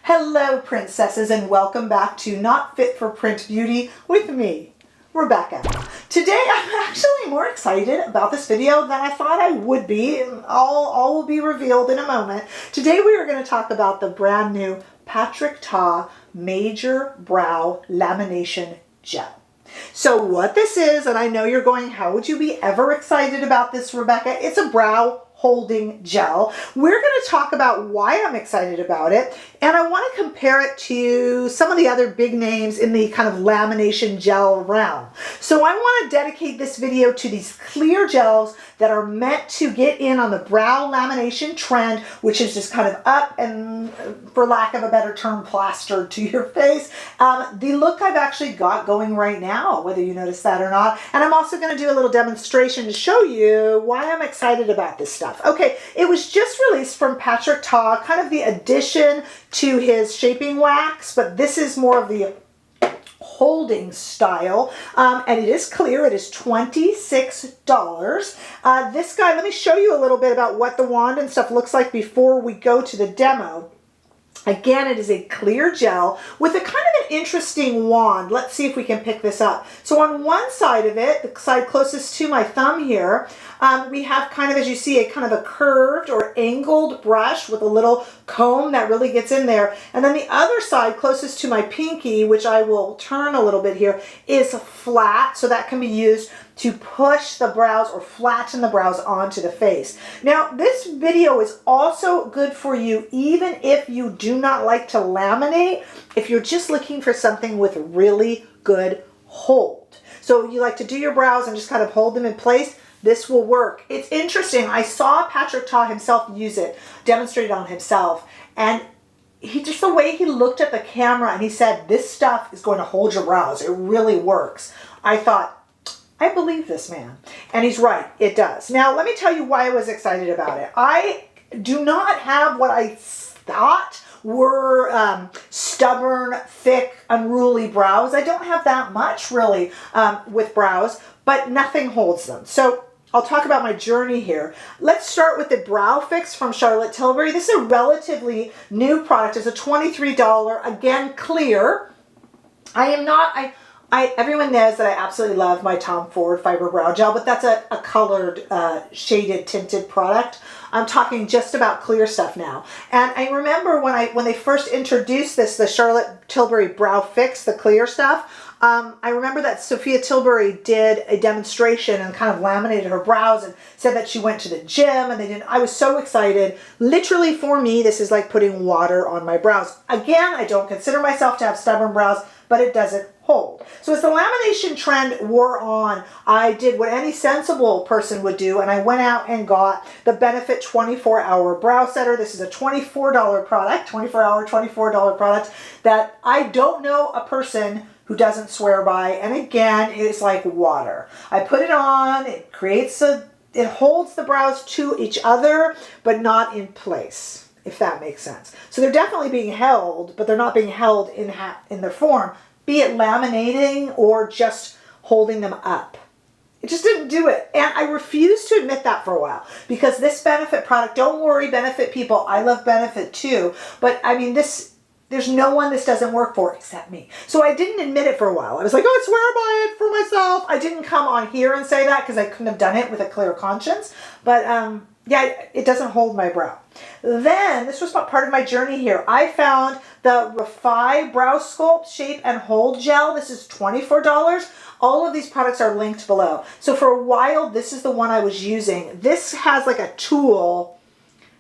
Hello, princesses, and welcome back to Not Fit for Print Beauty with me, Rebecca. Today, I'm actually more excited about this video than I thought I would be. All will be revealed in a moment. Today, we are going to talk about the brand new Tarte Major Brow Lamination Gel. So what this is, and I know you're going, how would you be ever excited about this, Rebecca? It's a brow holding gel. We're going to talk about why I'm excited about it, and I want to compare it to some of the other big names in the kind of lamination gel realm. So I want to dedicate this video to these clear gels that are meant to get in on the brow lamination trend, which is just kind of up and, for lack of a better term, plastered to your face. The look I've actually got going right now, whether you notice that or not. And I'm also going to do a little demonstration to show you why I'm excited about this stuff. Okay, it was just released from Tarte, kind of the addition to his shaping wax, but this is more of the holding style, and it is clear. It is $26. This guy, let me show you a little bit about what the wand and stuff looks like before we go to the demo. Again, it is a clear gel with a kind of an interesting wand. Let's see if we can pick this up. So on one side of it, the side closest to my thumb here, we have kind of, as you see, a kind of a curved or angled brush with a little comb that really gets in there. And then the other side closest to my pinky, which I will turn a little bit here, is flat. So that can be used to push the brows or flatten the brows onto the face. Now, this video is also good for you even if you do not like to laminate, if you're just looking for something with really good hold. So you like to do your brows and just kind of hold them in place, this will work. It's interesting. I saw Tarte himself use it, demonstrate it on himself, and just the way he looked at the camera and he said, this stuff is going to hold your brows. It really works. I thought, I believe this man. And he's right, it does. Now, let me tell you why I was excited about it. I do not have what I thought were stubborn, thick, unruly brows. I don't have that much, really, with brows, but nothing holds them. So I'll talk about my journey here. Let's start with the Brow Fix from Charlotte Tilbury. This is a relatively new product. It's a $23, again, clear. Everyone knows that I absolutely love my Tom Ford Fiber Brow Gel, but that's a colored, shaded, tinted product. I'm talking just about clear stuff now. And I remember when they first introduced this, the Charlotte Tilbury Brow Fix, the clear stuff, I remember that Sophia Tilbury did a demonstration and kind of laminated her brows and said that she went to the gym and I was so excited. Literally for me, this is like putting water on my brows. Again, I don't consider myself to have stubborn brows, but it doesn't hold. So as the lamination trend wore on, I did what any sensible person would do, and I went out and got the Benefit 24-Hour Brow Setter. This is a $24 product, 24-hour, $24 product that I don't know a person who doesn't swear by, and again, it's like water. I put it on, it holds the brows to each other, but not in place, if that makes sense. So they're definitely being held, but they're not being held in their form, be it laminating or just holding them up. It just didn't do it. And I refused to admit that for a while because this Benefit product, don't worry, Benefit people, I love Benefit too, but I mean, there's no one this doesn't work for except me. So I didn't admit it for a while. I was like, oh, I swear by it for myself. I didn't come on here and say that because I couldn't have done it with a clear conscience. But yeah, it doesn't hold my brow. Then, this was part of my journey here. I found the Refy Brow Sculpt Shape and Hold Gel. This is $24. All of these products are linked below. So for a while, this is the one I was using. This has like a tool,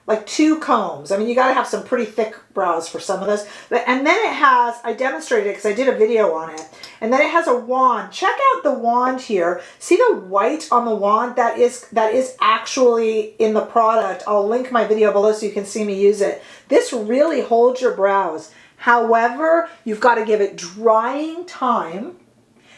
like two combs. I mean, you got to have some pretty thick brows for some of this. And then it has, I demonstrated it because I did a video on it. And then it has a wand. Check out the wand here. See the white on the wand? That is actually in the product. I'll link my video below so you can see me use it. This really holds your brows. However, you've got to give it drying time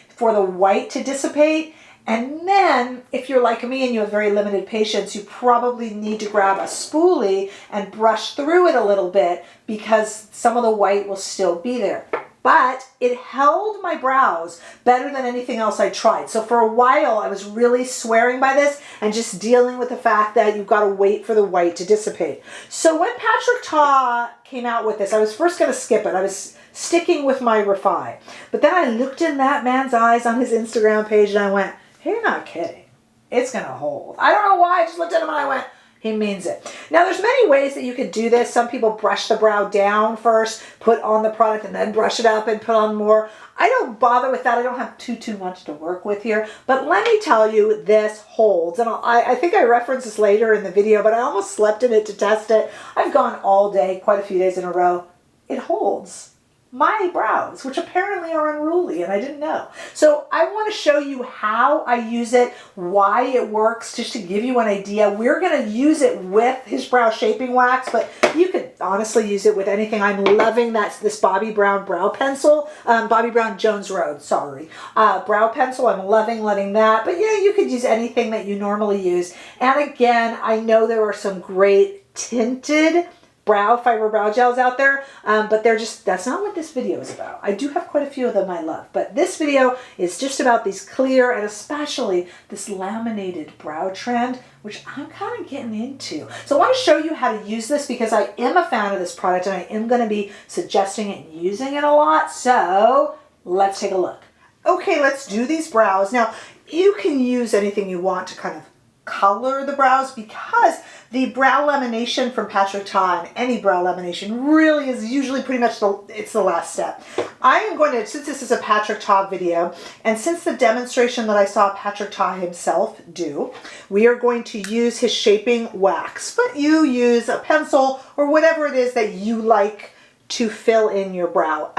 for the white to dissipate. And then, if you're like me and you have very limited patience, you probably need to grab a spoolie and brush through it a little bit because some of the white will still be there. but it held my brows better than anything else I tried. So for a while, I was really swearing by this and just dealing with the fact that you've got to wait for the white to dissipate. So when Patrick Ta came out with this, I was first going to skip it. I was sticking with my Refy. But then I looked in that man's eyes on his Instagram page and I went, hey, you're not kidding. It's going to hold. I don't know why. I just looked at him and I went, he means it. Now, there's many ways that you could do this. Some people brush the brow down first, put on the product, and then brush it up and put on more. I don't bother with that. I don't have too much to work with here. But let me tell you, this holds. And I think I reference this later in the video, but I almost slept in it to test it. I've gone all day, quite a few days in a row. It holds my brows, which apparently are unruly, and I didn't know. So I want to show you how I use it, why it works, just to give you an idea. We're going to use it with his brow shaping wax, but you could honestly use it with anything. I'm loving this Bobbi Brown brow pencil, Bobbi Brown Jones Road, sorry. Brow pencil, I'm loving that. But yeah, you could use anything that you normally use. And again, I know there are some great tinted fiber brow gels out there, but that's not what this video is about. I do have quite a few of them I love, but this video is just about these clear and especially this laminated brow trend, which I'm kind of getting into. So I want to show you how to use this because I am a fan of this product and I am going to be suggesting it and using it a lot. So let's take a look. Okay, let's do these brows. Now, you can use anything you want to kind of color the brows because the brow lamination from Patrick Ta and any brow lamination really is usually pretty much it's the last step. I am going to, since this is a Patrick Ta video, and since the demonstration that I saw Patrick Ta himself do, we are going to use his shaping wax, but you use a pencil or whatever it is that you like to fill in your brow.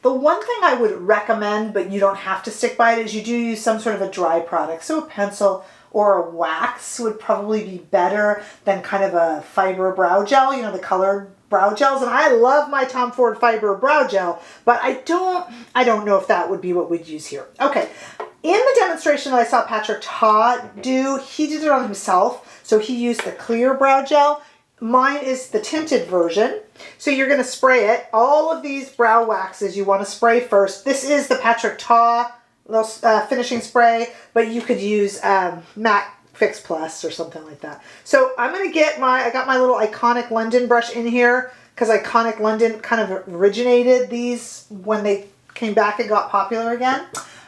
The one thing I would recommend, but you don't have to stick by it, is you do use some sort of a dry product. So a pencil or a wax would probably be better than kind of a fiber brow gel, you know, the colored brow gels. And I love my Tom Ford fiber brow gel, but I don't know if that would be what we'd use here. Okay, in the demonstration that I saw Patrick Ta do, he did it on himself. So he used the clear brow gel. Mine is the tinted version. So you're going to spray it. All of these brow waxes you want to spray first. This is the Patrick Ta finishing spray, but you could use Matte Fix Plus or something like that. So I'm going to get I got my little Iconic London brush in here because Iconic London kind of originated these when they came back and got popular again.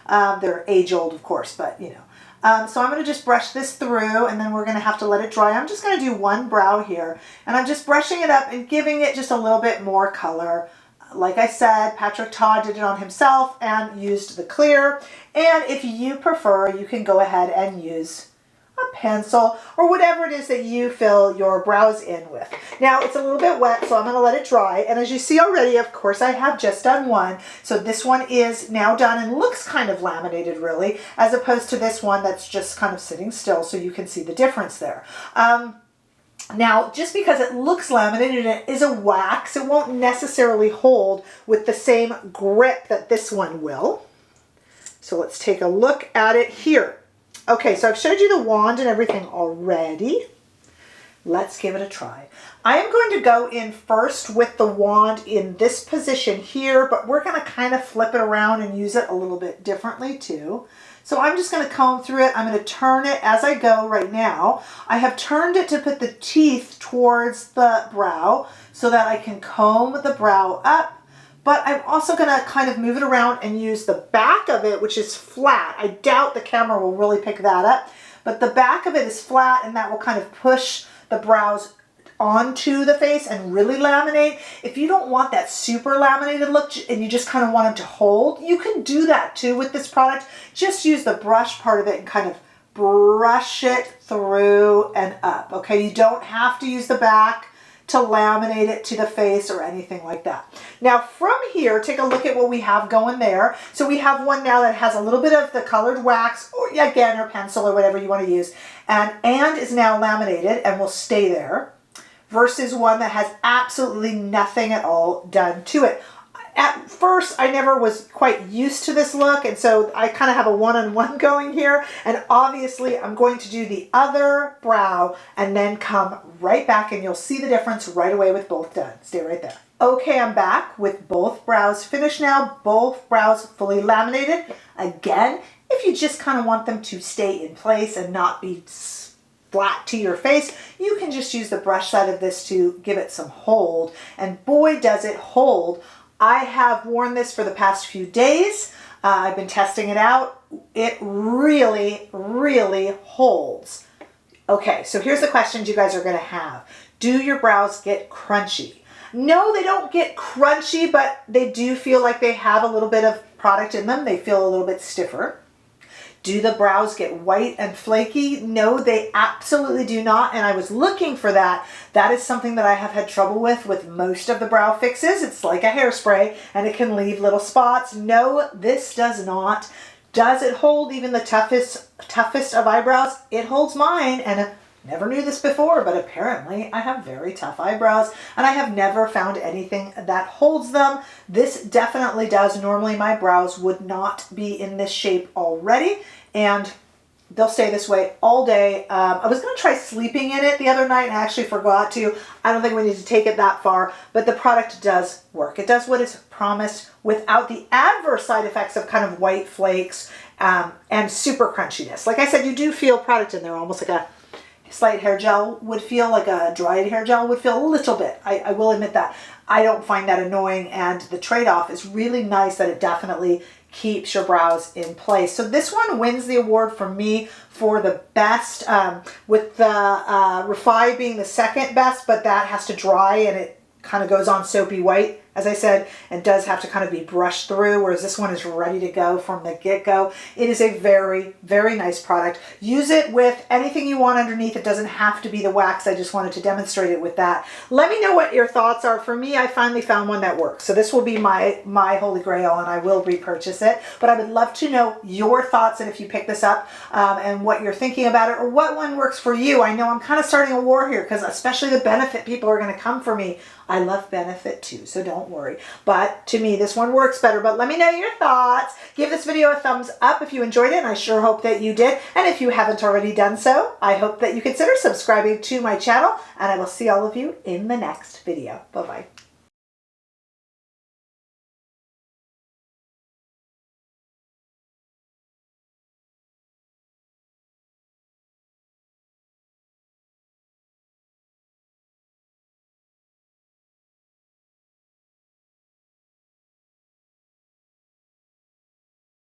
They're age old, of course, but you know. So I'm going to just brush this through and then we're going to have to let it dry. I'm just going to do one brow here and I'm just brushing it up and giving it just a little bit more color. Like I said, Patrick Ta did it on himself and used the clear. And if you prefer, you can go ahead and use a pencil or whatever it is that you fill your brows in with. Now, it's a little bit wet, so I'm going to let it dry. And as you see already, of course, I have just done one. So this one is now done and looks kind of laminated, really, as opposed to this one that's just kind of sitting still, so you can see the difference there. Now, just because it looks laminated and it is a wax, it won't necessarily hold with the same grip that this one will. So let's take a look at it here. Okay, so I've showed you the wand and everything already. Let's give it a try. I am going to go in first with the wand in this position here, but we're going to kind of flip it around and use it a little bit differently too. So I'm just going to comb through it. I'm going to turn it as I go right now. I have turned it to put the teeth towards the brow so that I can comb the brow up. But I'm also going to kind of move it around and use the back of it, which is flat. I doubt the camera will really pick that up. But the back of it is flat and that will kind of push the brows onto the face and really laminate. If you don't want that super laminated look and you just kind of want them to hold, you can do that too with this product. Just use the brush part of it and kind of brush it through and up. Okay, you don't have to use the back to laminate it to the face or anything like that. Now from here, take a look at what we have going there. So we have one now that has a little bit of the colored wax, or again, or pencil or whatever you want to use, and is now laminated and will stay there, versus one that has absolutely nothing at all done to it. At first, I never was quite used to this look, and so I kind of have a one-on-one going here, and obviously I'm going to do the other brow and then come right back and you'll see the difference right away with both done. Stay right there. Okay, I'm back with both brows finished now, both brows fully laminated. Again, if you just kind of want them to stay in place and not be flat to your face, you can just use the brush side of this to give it some hold. And boy, does it hold. I have worn this for the past few days. I've been testing it out. It really, really holds. Okay, so here's the questions you guys are gonna have. Do your brows get crunchy? No, they don't get crunchy, but they do feel like they have a little bit of product in them. They feel a little bit stiffer. Do the brows get white and flaky? No, they absolutely do not. And I was looking for that. That is something that I have had trouble with most of the brow fixes. It's like a hairspray and it can leave little spots. No, this does not. Does it hold even the toughest of eyebrows? It holds mine, and never knew this before, but apparently I have very tough eyebrows and I have never found anything that holds them. This definitely does. Normally my brows would not be in this shape already, and they'll stay this way all day. I was going to try sleeping in it the other night and I actually forgot to. I don't think we need to take it that far, but the product does work. It does what it's promised without the adverse side effects of kind of white flakes and super crunchiness. Like I said, you do feel product in there, almost like a slight hair gel would feel, like a dried hair gel would feel a little bit. I will admit that. I don't find that annoying, and the trade-off is really nice that it definitely keeps your brows in place. So this one wins the award for me for the best, with the Refy being the second best, but that has to dry and it kind of goes on soapy white, as I said, and does have to kind of be brushed through, whereas this one is ready to go from the get-go. It is a very, very nice product. Use it with anything you want underneath. It doesn't have to be the wax. I just wanted to demonstrate it with that. Let me know what your thoughts are. For me, I finally found one that works. So this will be my holy grail, and I will repurchase it. But I would love to know your thoughts, and if you pick this up, and what you're thinking about it, or what one works for you. I know I'm kind of starting a war here, because especially the Benefit people are going to come for me. I love Benefit too, so don't worry. But to me, this one works better. But let me know your thoughts. Give this video a thumbs up if you enjoyed it, and I sure hope that you did. And if you haven't already done so, I hope that you consider subscribing to my channel, and I will see all of you in the next video. Bye-bye.